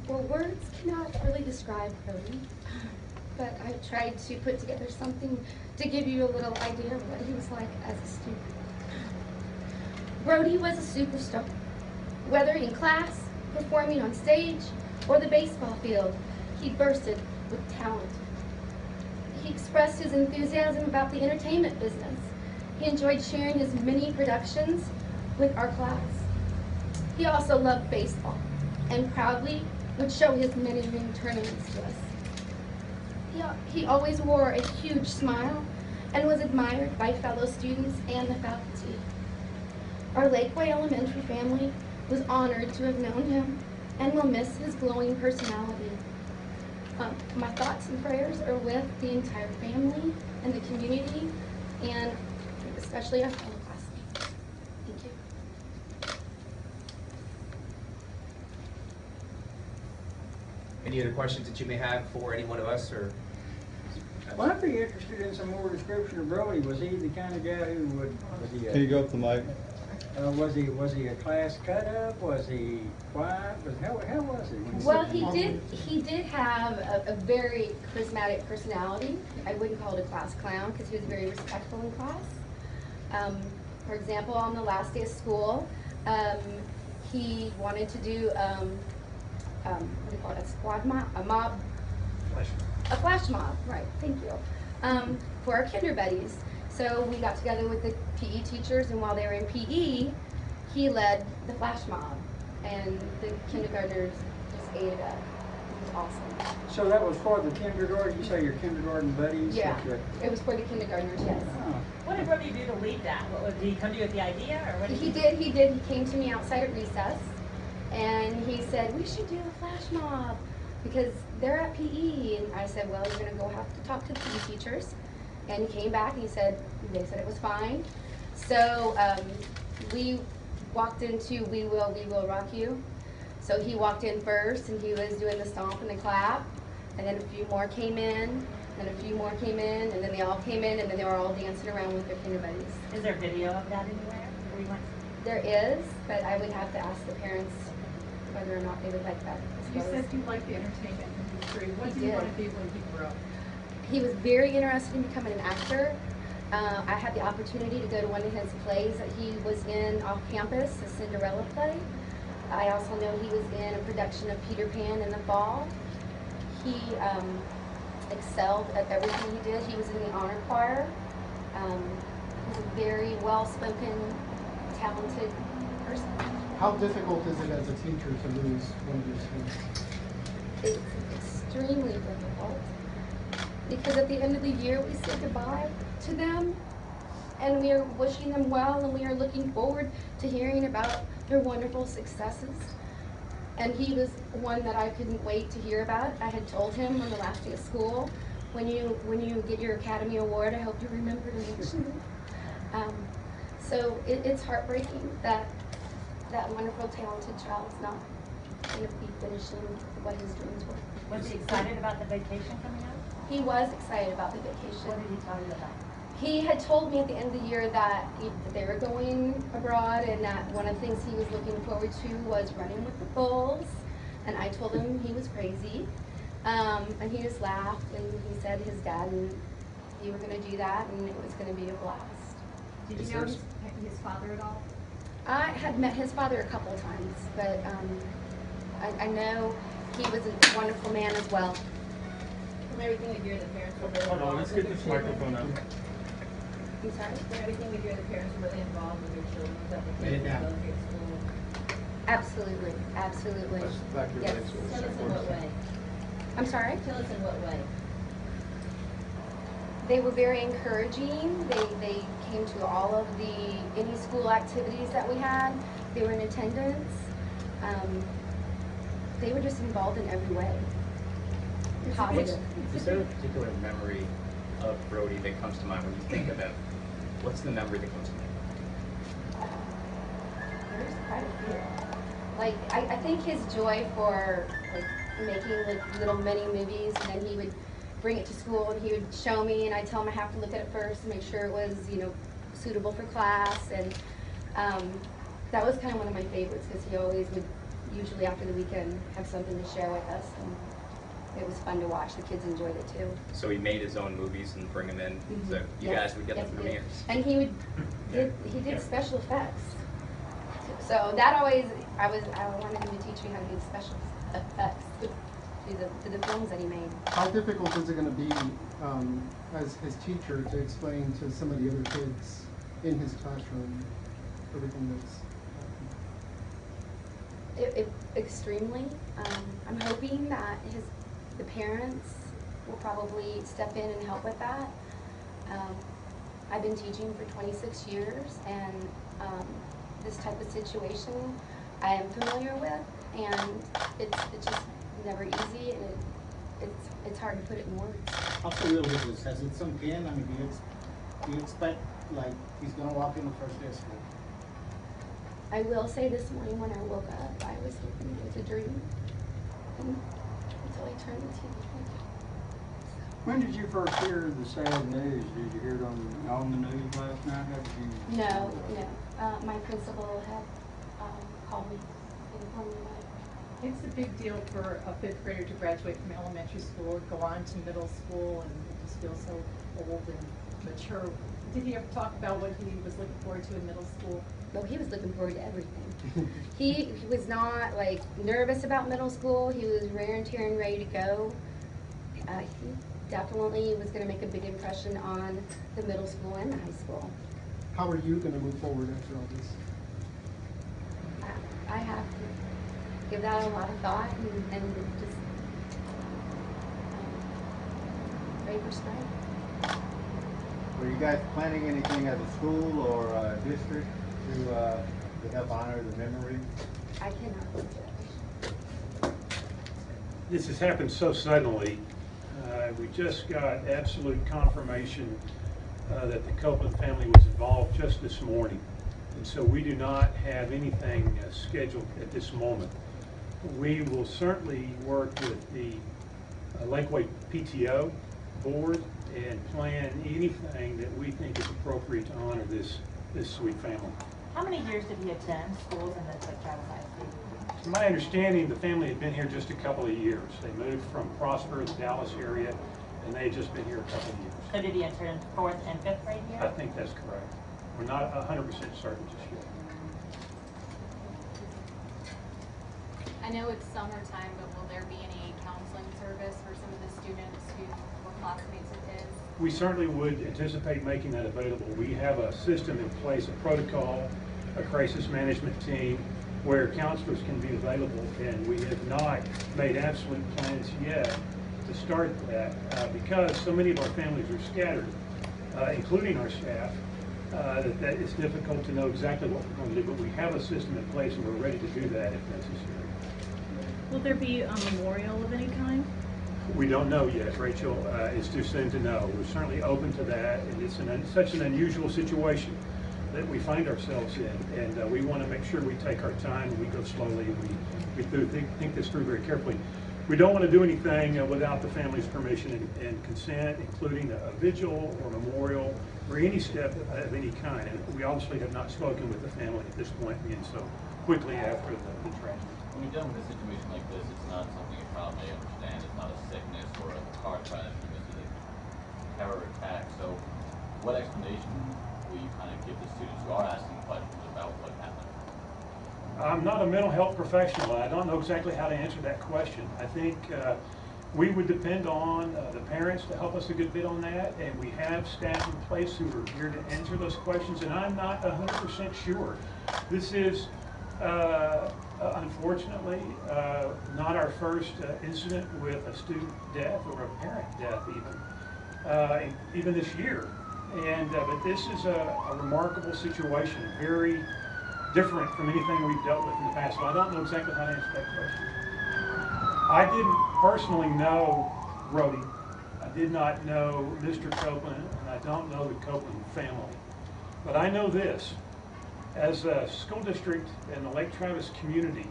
Well, words cannot really describe Brodie, but I tried to put together something to give you a little idea of what he was like as a student. Brodie was a superstar. Whether in class, performing on stage, or the baseball field, he bursted with talent. He expressed his enthusiasm about the entertainment business. He enjoyed sharing his many productions with our class. He also loved baseball and proudly would show his many tournaments to us. He always wore a huge smile and was admired by fellow students and the faculty. Our Lakeway Elementary family was honored to have known him and will miss his glowing personality. My thoughts and prayers are with the entire family and the community, and especially our fellow classmates. Thank you. Any other questions that you may have for any one of us? Or Well, I'd be interested in some more description of Brodie. Was he the kind of guy who was he? Can you go up the mic? Was he a class cut up? Was he quiet? How was he? Well, he did have a very charismatic personality. I wouldn't call it a class clown because he was very respectful in class. For example, on the last day of school, he wanted to do what do you call it? A squad mob, a mob, a flash mob. Right. Thank you. For our kinder buddies. So we got together with the PE teachers, and while they were in PE, he led the flash mob, and the kindergartners just ate it up. It was awesome. So that was for the kindergarten? You say your kindergarten buddies? Yeah, it was for the kindergartners, yes. Oh. What did Brodie do to lead that? Did he come to you with the idea, or what did He did. He came to me outside at recess, and he said, we should do a flash mob, because they're at PE. And I said, well, you're going to go have to talk to the PE teachers. And he came back and they said it was fine. So we walked into We Will Rock You. So he walked in first and he was doing the stomp and the clap. And then a few more came in, and a few more came in, and then they all came in, and then they were all dancing around with their kinder buddies. Is there video of that anywhere? There is, but I would have to ask the parents whether or not they would like that. You said you liked the entertainment industry. What did you want to be when you grew up? He was very interested in becoming an actor. I had the opportunity to go to one of his plays that he was in off campus, a Cinderella play. I also know he was in a production of Peter Pan in the fall. He excelled at everything he did. He was in the honor choir. He's a very well-spoken, talented person. How difficult is it as a teacher to lose one of your students? It's extremely difficult, because at the end of the year we say goodbye to them, and we are wishing them well, and we are looking forward to hearing about their wonderful successes. And he was one that I couldn't wait to hear about. I had told him on the last day of school, when you get your Academy Award, I hope you remember to mention it. So it's heartbreaking that that wonderful, talented child is not going to be finishing what his dreams were. Was he excited about the vacation coming up? He was excited about the vacation. What did he tell you about? He had told me at the end of the year that they were going abroad, and that one of the things he was looking forward to was running with the bulls. And I told him he was crazy. And he just laughed, and he said his dad and he were going to do that, and it was going to be a blast. Did you know his father at all? I had met his father a couple of times, but I know he was a wonderful man as well. From everything we hear, the parents were really Hold on, involved let's with get this their children. microphone up. I'm sorry? From everything we hear, the parents were really involved with their children. That the Get it kids down. go to school. Absolutely, absolutely. Back to Yes. Tell us in what way. I'm sorry? Tell us in what way. They were very encouraging. They came to all of any school activities that we had. They were in attendance. They were just involved in every way. Positive. Is there a particular memory of Brodie that comes to mind when you think of him? What's the memory that comes to mind? There's quite a few. Like, I think his joy for making little mini movies, and then he would bring it to school and he would show me, and I'd tell him I have to look at it first and make sure it was, suitable for class. And that was kind of one of my favorites, because he always would usually after the weekend have something to share with us, and it was fun to watch. The kids enjoyed it too. So he made his own movies and bring them in, so you Yes, guys would get yes, the he did. premieres. And he did special effects. So that always, I wanted him to teach me how to do special effects to the films that he made. How difficult is it going to be as his teacher to explain to some of the other kids in his classroom everything that's Extremely. I'm hoping that the parents will probably step in and help with that. I've been teaching for 26 years, and this type of situation I am familiar with, and it's just never easy, and it's hard to put it in words. Also, real with this, has it sunk in? I mean, do you expect, like, he's gonna walk in the first day of school? I will say this morning when I woke up, I was hoping it was a dream, and until I turned the TV on. When did you first hear the sad news? Did you hear it on the news last night? How did you? No. My principal had called me and informed me about it. It's a big deal for a fifth grader to graduate from elementary school, go on to middle school, and just feel so old and mature. Did he ever talk about what he was looking forward to in middle school? No, he was looking forward to everything. He was not like nervous about middle school. He was raring to and ready to go. He definitely was going to make a big impression on the middle school and the high school. how are you going to move forward after all this? I have to give that a lot of thought and just pray for strength. Were you guys planning anything as a school or a district to help honor the memory? I cannot answer that question. This has happened so suddenly. We just got absolute confirmation that the Copeland family was involved just this morning. And so we do not have anything scheduled at this moment. We will certainly work with the Lakeway PTO board and plan anything that we think is appropriate to honor this sweet family. How many years did he attend schools in the Travis High School? From my understanding, the family had been here just a couple of years. They moved from Prosper, the Dallas area, and they had just been here a couple of years. So did he enter in 4th and 5th grade here? I think that's correct. We're not 100% certain just yet. I know it's summertime, but will there be any counseling service for some of the students who were classmates of his? We certainly would anticipate making that available. We have a system in place, a protocol, a crisis management team, where counselors can be available, and we have not made absolute plans yet to start that because so many of our families are scattered, including our staff, that it's difficult to know exactly what we're going to do, but we have a system in place and we're ready to do that if necessary. Will there be a memorial of any kind? We don't know yet, Rachel. It's too soon to know. We're certainly open to that, and it's such an unusual situation that we find ourselves in, and we want to make sure we take our time and we go slowly and we think this through very carefully. We don't want to do anything without the family's permission and consent, including a vigil or memorial or any step of any kind. And we obviously have not spoken with the family at this point, being so quickly after the tragedy. When you're dealing with a situation like this, it's not something a child may understand. It's not a sickness or a car crash. This is a terror attack. So what explanation will you kind of give the students who are asking questions about what happened? I'm not a mental health professional. I don't know exactly how to answer that question. I think we would depend on the parents to help us a good bit on that, and we have staff in place who are here to answer those questions, and I'm not 100% sure. This is unfortunately not our first incident with a student death or a parent death even this year. And but this is a remarkable situation, very different from anything we've dealt with in the past. So I don't know exactly how to answer that question. I didn't personally know Brodie. I did not know Mr. Copeland, and I don't know the Copeland family. But I know this. As a school district in the Lake Travis community,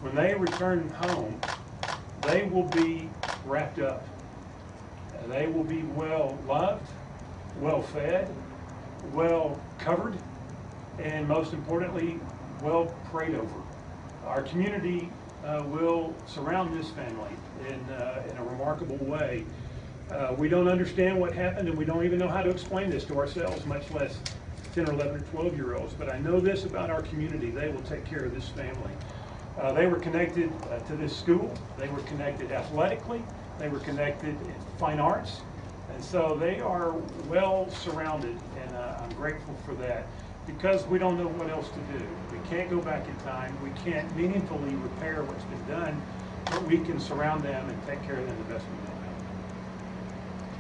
when they return home, they will be wrapped up. They will be well loved, well fed, well covered, and most importantly, well prayed over. our community will surround this family in a remarkable way. We don't understand what happened, and we don't even know how to explain this to ourselves, much less 10 or 11 or 12-year-olds. But I know this about our community: they will take care of this family. They were connected to this school. They were connected athletically. They were connected in fine arts. And so they are well surrounded, and I'm grateful for that, because we don't know what else to do. We can't go back in time. We can't meaningfully repair what's been done, but we can surround them and take care of them the best we know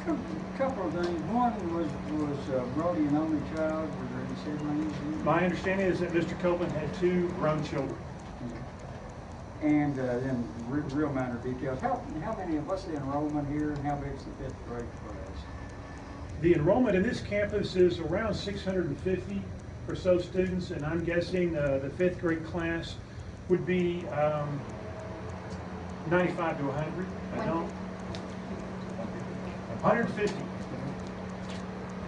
how. Couple of things. One was Brodie an only child? Were there any siblings? My understanding is that Mr. Copeland had 2 grown children. And then real minor details. How many? What's the enrollment here, and how big's the 5th grade class? The enrollment in this campus is around 650 or so students, and I'm guessing the 5th grade class would be 95 to 100. I don't. 150.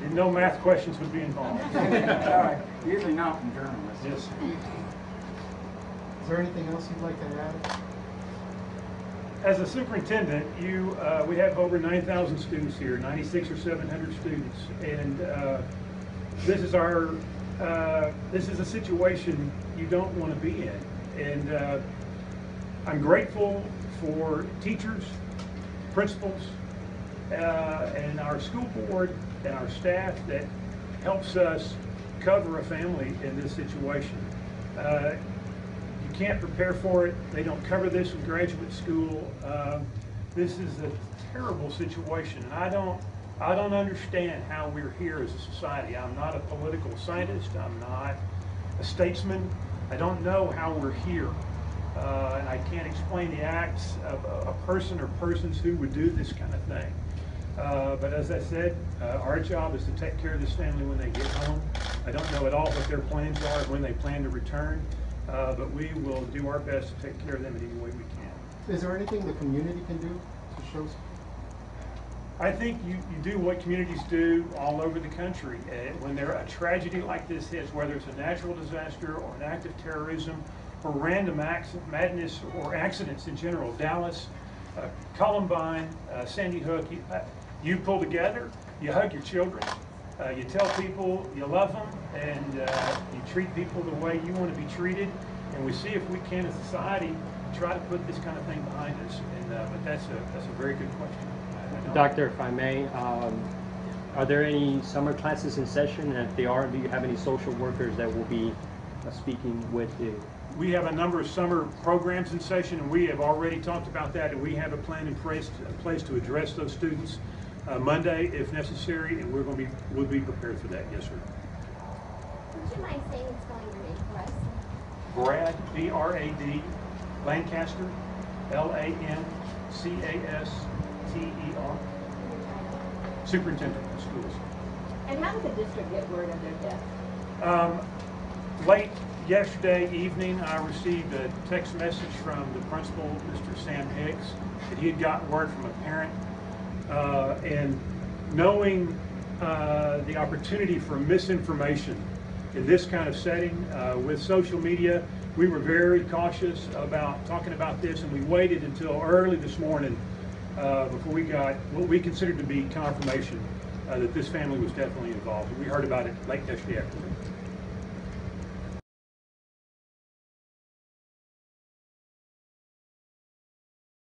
Didn't know math questions would be involved. All right. Usually not in journalists. Yes. Is there anything else you'd like to add? As a superintendent, we have over 9,000 students here, 96 or 700 students, and this is a situation you don't want to be in. And I'm grateful for teachers, principals, and our school board and our staff that helps us cover a family in this situation. You can't prepare for it. They don't cover this in graduate school. This is a terrible situation, and I don't understand how we're here as a society. I'm not a political scientist. I'm not a statesman. I don't know how we're here, and I can't explain the acts of a person or persons who would do this kind of thing. But as I said, our job is to take care of this family when they get home. I don't know at all what their plans are, when they plan to return, but we will do our best to take care of them in any way we can. Is there anything the community can do to show support? I think you do what communities do all over the country. When a tragedy like this hits, whether it's a natural disaster or an act of terrorism or random acts of madness or accidents in general, Dallas, Columbine, Sandy Hook, you pull together, you hug your children, you tell people you love them, and you treat people the way you want to be treated, and we see if we can as a society try to put this kind of thing behind us. And but that's a very good question. Doctor, if I may, are there any summer classes in session? And if they are, do you have any social workers that will be speaking with you? We have a number of summer programs in session, and we have already talked about that, and we have a plan in place to address those students Monday if necessary, and we'll be prepared for that. Yes, sir. Would you mind saying and spelling your name for us? Brad, B-R-A-D, Lancaster, L-A-N-C-A-S-T-E-R, Superintendent of Schools. And how did the district get word of their death? Late yesterday evening, I received a text message from the principal, Mr. Sam Hicks, that he had gotten word from a parent. And knowing the opportunity for misinformation in this kind of setting with social media, we were very cautious about talking about this, and we waited until early this morning before we got what we considered to be confirmation that this family was definitely involved. We heard about it late yesterday afternoon.